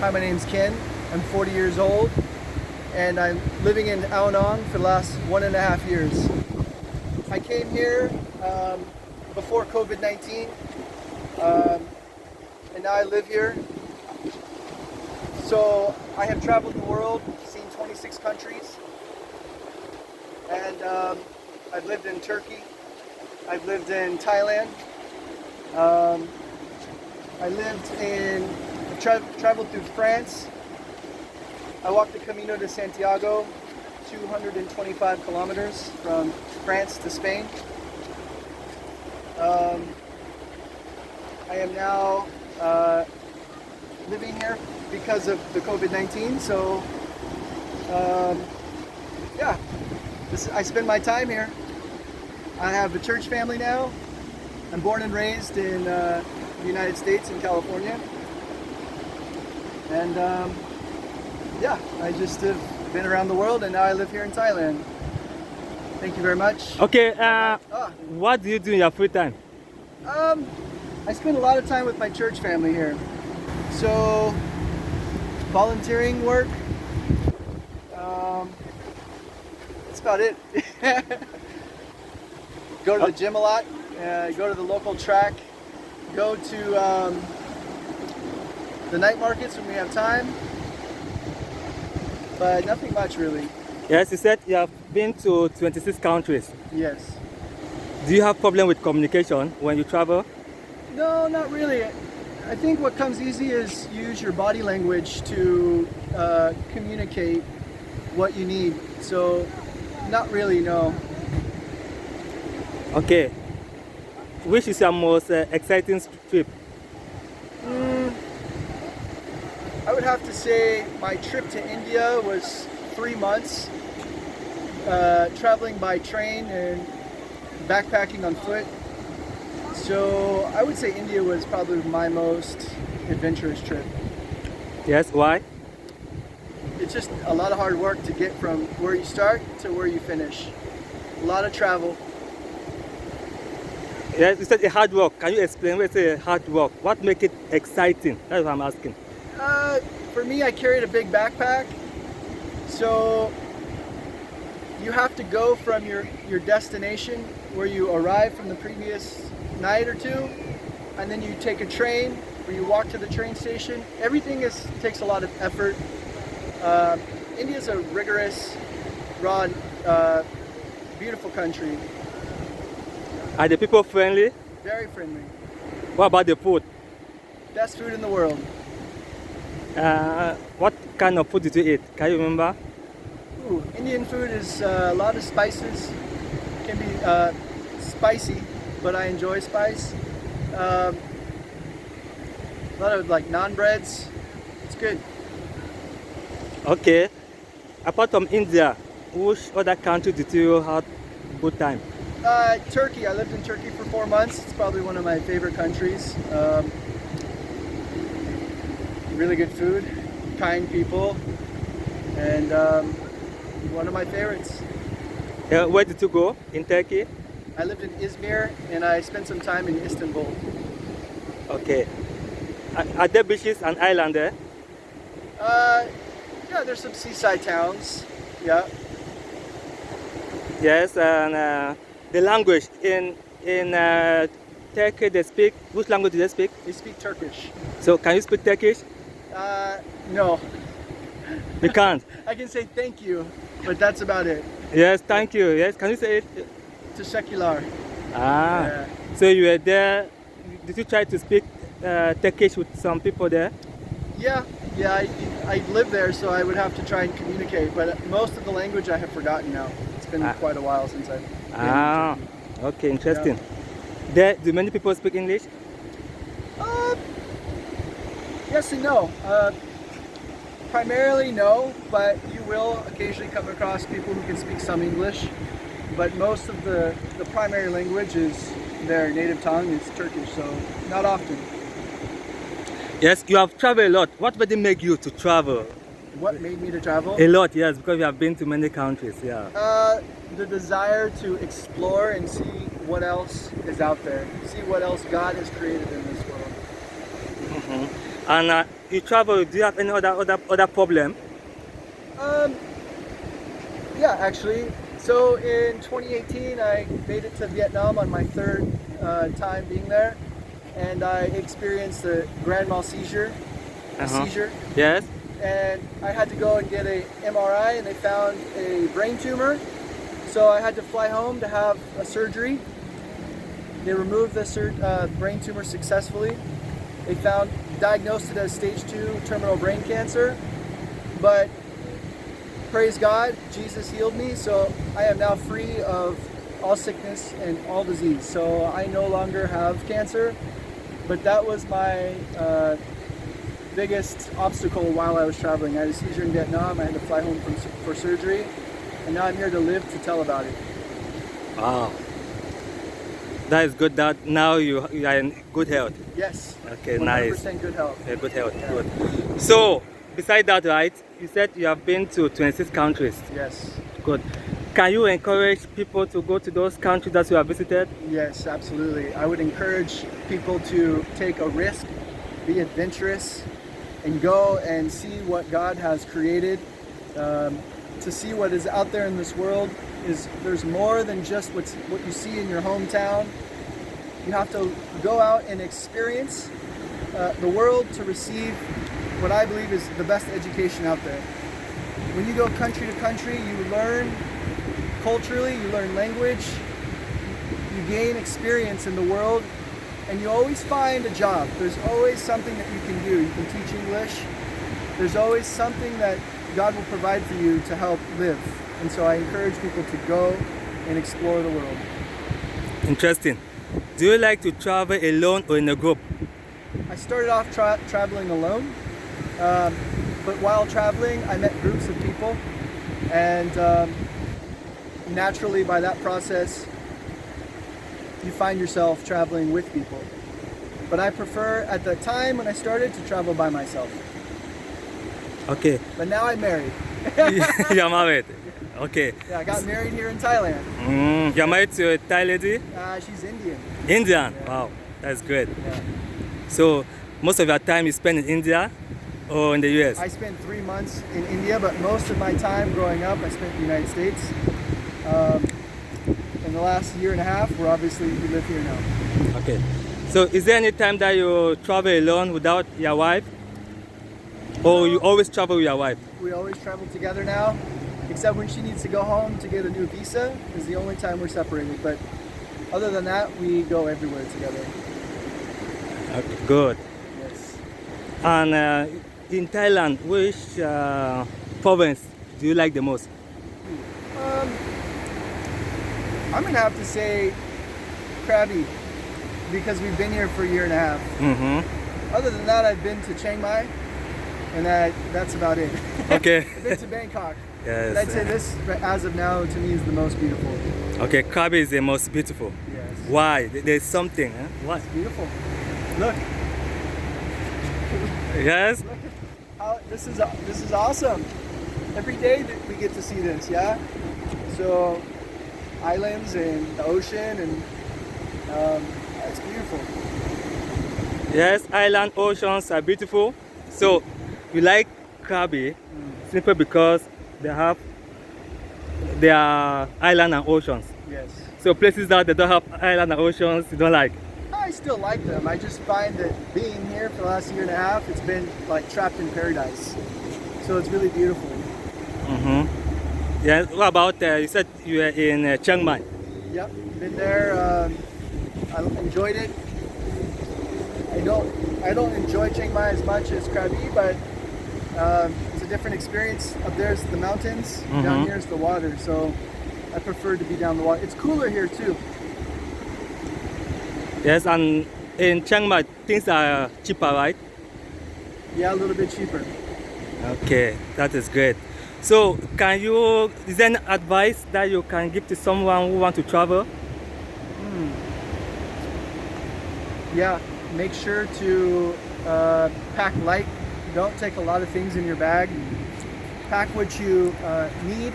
Hi, my name's Ken. I'm 40 years old, and I'm living in Ao Nang for the last 1.5 years. I came here before COVID-19, and now I live here. So I have traveled the world, seen 26 countries, and I've lived in Turkey. I've lived in Thailand. Traveled through France. I walked the Camino de Santiago, 225 kilometers from France to Spain. I am now living here because of the COVID-19. So, yeah, I spend my time here. I have a church family now. I'm born and raised in the United States in California. And yeah, I just have been around the world, and now I live here in Thailand. Thank you very much. Okay, what do you do in your free time? I spend a lot of time with my church family here. So, volunteering work. That's about it. Go to the gym a lot. Go to the local track. Go to the night markets when we have time. But nothing much really. Yes, you said you have been to 26 countries. Yes. Do you have problem with communication when you travel? No, not really. I think what comes easy is use your body language to communicate what you need. So, not really, no. Okay. Which is your most exciting trip? I would have to say my trip to India was 3 months, traveling by train and backpacking on foot. So I would say India was probably my most adventurous trip. Yes, why? It's just a lot of hard work to get from where you start to where you finish. A lot of travel. Yes, you said a hard work. Can you explain what is hard work? What makes it exciting? That's what I'm asking. For me, I carried a big backpack, so you have to go from your destination where you arrived from the previous night or two, and then you take a train or you walk to the train station. Everything takes a lot of effort. India is a rigorous, raw, beautiful country. Are the people friendly? Very friendly. What about the food? Best food in the world. What kind of food did you eat? Can you remember? Ooh, Indian food is a lot of spices. Can be spicy, but I enjoy spice. A lot of like naan breads. It's good. Okay. Apart from India, which other country did you have good time? Turkey. I lived in Turkey for 4 months. It's probably one of my favorite countries. Really good food, kind people, and one of my favorites. Where did you go in Turkey? I lived in Izmir, and I spent some time in Istanbul. Okay. Are there beaches and islands there? Yeah, there's some seaside towns. Yeah. Yes, and the language in Turkey they speak. Which language do they speak? They speak Turkish. So can you speak Turkish? No. You can't. I can say thank you, but that's about it. Yes, thank you. Yes, can you say it? Teşekkürler. Ah. Yeah. So you were there. Did you try to speak Turkish with some people there? Yeah. I live there, so I would have to try and communicate. But most of the language I have forgotten now. It's been quite a while since I've been in Turkey. Okay, interesting. There, do many people speak English? Yes and no. Primarily no, but you will occasionally come across people who can speak some English. But most of the primary language is their native tongue is Turkish, so not often. Yes, you have traveled a lot. What made it make you to travel? What made me to travel? A lot, yes, because you have been to many countries, yeah. The desire to explore and see what else is out there. See what else God has created in this world. And you travel, do you have any other problem? Um, yeah, actually. So in 2018, I made it to Vietnam on my third time being there, and I experienced a grand mal seizure, seizure, Yes. and I had to go and get a MRI, and they found a brain tumor. So I had to fly home to have a surgery. They removed the brain tumor successfully. They diagnosed it as stage 2 terminal brain cancer, but praise God, Jesus healed me, so I am now free of all sickness and all disease. So I no longer have cancer, but that was my biggest obstacle while I was traveling. I had a seizure in Vietnam, I had to fly home for surgery, and now I'm here to live to tell about it. Wow. That is good that now you are in good health. Yes. Okay, 100% nice. good health. Yeah, good health, Yeah. good. So, besides that, right, you said you have been to 26 countries. Yes. Good. Can you encourage people to go to those countries that you have visited? Yes, absolutely. I would encourage people to take a risk, be adventurous, and go and see what God has created. To see what is out there in this world there's more than just what you see in your hometown. You have to go out and experience the world to receive what I believe is the best education out there. When you go country to country, you learn culturally, you learn language, you gain experience in the world, and you always find a job. There's always something that you can do. You can teach English. There's always something that God will provide for you to help live. And so I encourage people to go and explore the world. Interesting. Do you like to travel alone or in a group? I started off traveling alone, but while traveling, I met groups of people, and naturally, by that process, you find yourself traveling with people. But I prefer, at the time when I started, to travel by myself. Okay. But now I'm married. You're married. Okay. Yeah, I got married here in Thailand. You're married to a Thai lady? She's Indian. Indian. Yeah. Wow, that's great. Yeah. So most of your time you spend in India or in the US? I spent 3 months in India, but most of my time growing up, I spent in the United States. In the last year and a half, we live here now. Okay. So is there any time that you travel alone without your wife? Or you always travel with your wife? We always travel together now, except when she needs to go home to get a new visa is the only time we're separated. But other than that, we go everywhere together. Okay, good. Yes. And in Thailand, which province do you like the most? I'm gonna have to say Krabi, because we've been here for a year and a half. Mm-hmm. Other than that, I've been to Chiang Mai, and that's about it. Okay. I've been to Bangkok. Yes. But I'd say this, as of now, to me is the most beautiful. Okay, Krabi is the most beautiful. Yes. Why? There's something. Huh? Why? It's beautiful. Look. Yes. Look at how this is awesome. Every day that we get to see this, yeah. So islands and the ocean, and it's beautiful. Yes, island oceans are beautiful. So you like Krabi simply because they are island and oceans. Yes. So places that they don't have island and oceans, you don't like. I still like them. I just find that being here for the last year and a half, it's been like trapped in paradise. So it's really beautiful. Mm-hmm. Yeah. What about you said you were in Chiang Mai? Yep, been there. I enjoyed it. I don't enjoy Chiang Mai as much as Krabi, but it's a different experience. Up there's the mountains, down here's the water. So I prefer to be down the water. It's cooler here too. Yes, and in Chiang Mai things are cheaper, right? Yeah, a little bit cheaper. Okay, that is great. So, is there any advice that you can give to someone who wants to travel? Yeah, make sure to pack light. Don't take a lot of things in your bag. Pack what you need.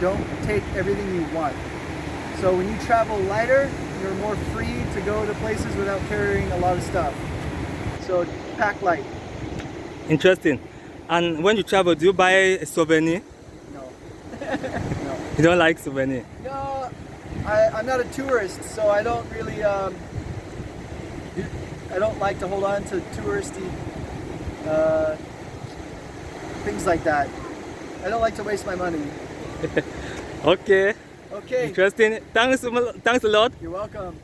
Don't take everything you want. So when you travel lighter, you're more free to go to places without carrying a lot of stuff. So pack light. Interesting. And when you travel, do you buy a souvenir? No. No. You don't like souvenir? No, I'm not a tourist, so I don't really, I don't like to hold on to touristy things like that. I don't like to waste my money. Okay. Okay, Interesting. Thanks a lot. you're welcome.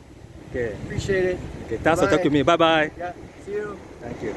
Okay. Appreciate it. Okay. Thanks for Bye. talking to me. Bye bye. Yeah, see you. Thank you.